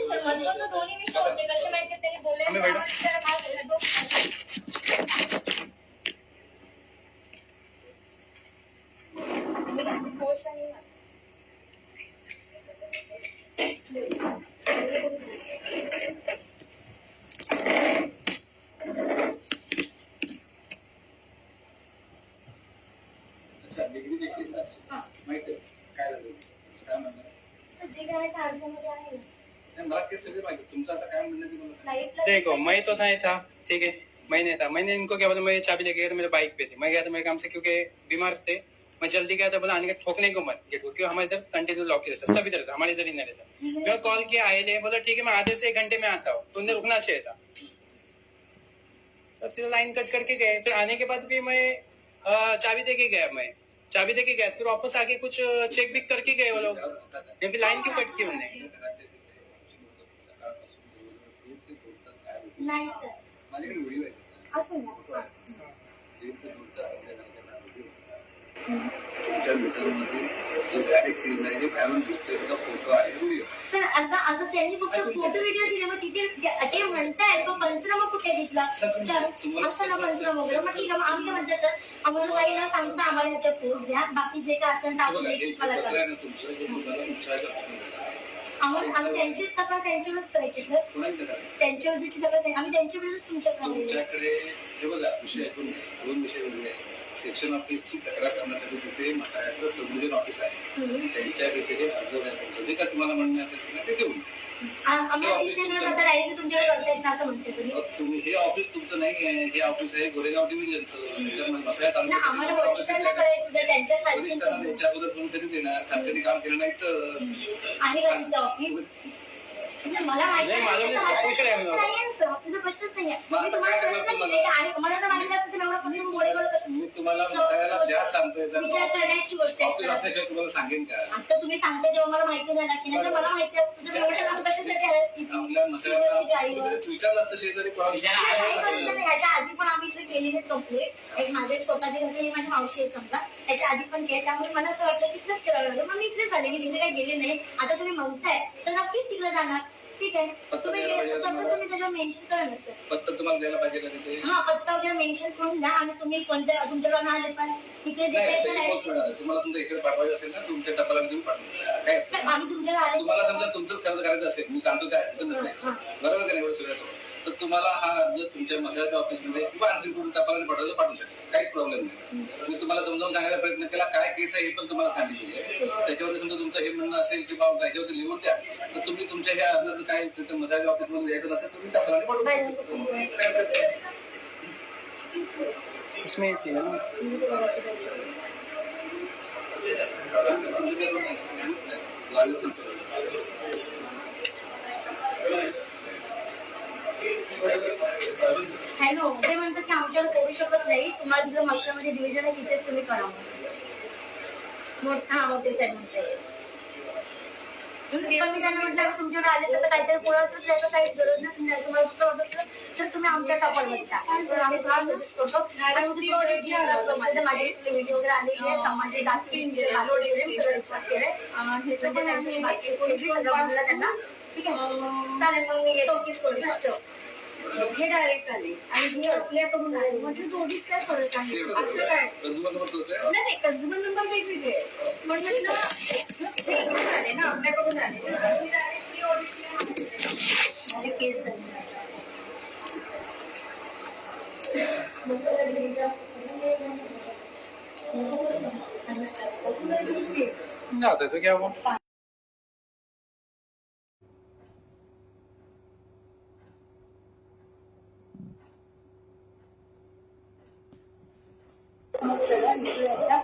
महत्वाचं दोन्ही विषय होते कसे माहिती त्यांनी बोलायला डिग्रीचे केस माहिती काय झालं काय म्हणणार जे काय अर्जामध्ये आहे मला केस सगळे माहिती तुमचं आता काय म्हणणं देखो मैं तो नहीं था, ठीक है, मैं नहीं था। मैंने इनको क्या बोला, मैं चाबी लेके गया था मेरे बाइक पे थे, मैं गया था मेरे काम से क्योंकि बीमार थे, मैं जल्दी गया था, बोला आने का ठोकने को मत गेट को, क्योंकि हमारे इधर कंटिन्यू लॉक ही रहता, सब इधर रहता, हमारे इधर ही नहीं रहता। मैं कॉल किया आए ले, बोला ठीक है मैं आधे से 1 घंटे में आता हूँ, तुमने रुकना चाहिए था। तब फिर लाइन कट करके गए, फिर आने के बाद भी मैं चाबी दे के गया, मैं चाबी दे के गया, फिर वापस आके कुछ चेक भी करके गए वो लोग, फिर लाइन क्यों कट की उन्होंने? नाही सर माझ्याकडे व्हिडिओ आहे असं ना तुमच्या मीटरमध्ये जो डायरेक्ट क्लीन आहे जे बाहेरून दिसतोय त्याचा फोटो आहे व्हिडिओ सर असं त्यांनी फक्त फोटो व्हिडिओ दिले मग तिथे ते म्हणताय तो पंचनामा कुठे घेतला असं ना पंचनामा वगैरे मग ठीक आहे मग आम्ही काय म्हणतो सर आम्हाला काही न सांगता आम्हाला ह्याच्या पोस्ट द्या बाकी जे काय असेल तर आपण मला करा तुमचं जे तुम्हाला विचारायचं आम्ही त्यांचीच तपास त्यांच्यावरच करायची सर त्यांच्यावरची तपास आम्ही त्यांच्यावरच तुमच्याकडे हे बघा विषय ऐकून 2 विषय वेगळे आहेत सेक्शन ऑफिसची तक्रार करण्यासाठी तिथे मसाल्याचं संयोजन ऑफिस आहे त्यांच्या इथे अर्ज द्यायचं जे काय तुम्हाला म्हणणं असेल ना ते देऊन तुम्ही हे ऑफिस तुमचं नाही आहे हे ऑफिस आहे गोरेगाव डिव्हिजनचं मसाल्या त्याच्या अगोदर तुम्ही कधी देणार खात्याने काम केलं नाही तर मला माहिती प्रश्नच नाहीये मी तुम्हाला मसाल्याला द्या सांगतोय विचार करण्याची गोष्ट आहे तुम्हाला सांगेन का आता तुम्ही सांगता जेव्हा मला माहिती झाला की नाही मला माहिती असतं तर एवढं कशासाठी आपल्या मसाल्याला विचारलं असतं शेजारी याच्या आधी पण आम्ही इथे केलेले कंप्लेंट एक माझे स्वतःच्या घरचे ही माझी मावशी आहे समजा त्याच्या आधी पण केले त्यामुळे मला असं वाटलं तिकडेच करावं लागलं मग मी इकडेच आले मी तिथे काही गेले नाही आता तुम्ही म्हणताय तर नक्कीच तिकडे जाणार ठीक आहे तुम्ही त्याच्यावर मेन्शन करा ना सर पत्ता तुम्हाला द्यायला पाहिजे का तिथे हा पत्ता वगैरे मेन्शन करून द्या आणि तुम्ही कोणत्या तुमच्याकडे आले पण तिकडे तुम्हाला तुमच्या इकडे पाठवायचं असेल ना तुमच्या टपाला तुम्ही पाठवून आम्ही तुमच्याकडे आले तुम्हाला समजा तुमचंच खर्च करायचं असेल मी सांगतो काय नसेल बरोबर का नाही एवढं सगळं तर तुम्हाला हा अर्ज तुमच्या मसाल्याच्या ऑफिसमध्ये किंवा आणखी कुठून टपाला पाठवायचं पाठवू शकता काहीच प्रॉब्लेम नाही मी तुम्हाला समजावून सांगायचा प्रयत्न केला काय केस आहे हे पण तुम्हाला सांगितले त्याच्यावरती समजा तुमचं हे म्हणणं असेल की बाबा त्याच्यावरती लिहून द्या तर तुम्ही तुमच्या ह्या अर्जाचं काय मसाल्याच्या ऑफिसमध्ये द्यायचं नसेल तुम्ही टपाला पाठवू इसमें ऐसी है ना हॅलो ते म्हणतात की आमच्याकडे करू शकत नाही तुम्हाला तिथं मक्कामध्ये डिव्हिजन आहे तिथेच तुम्ही करा हा मग ते साहेब म्हणताय पण मी त्यांना म्हटलं तुमच्याकडे आले तर काहीतरी पुढं त्याचं काहीच गरज नाही तुम्हाला दुसरं होतं तर तुम्ही आमच्या टपालवर तर आम्ही फार सजेस्ट करतो आणि माझे व्हिडिओ वगैरे आलेली आहे समाजात त्यांना ठीक आहे चालेल मग मी चौकीस करू हे डायरेक्ट आले आणि हे आपल्याकडून आले म्हणजे दोघीच काय फरक आहे असं काय नाही कंझ्युमर नंबर वेगवेगळे पण म्हटलं आले ना आपल्याकडून आले केस आता तो क्या हुआ मग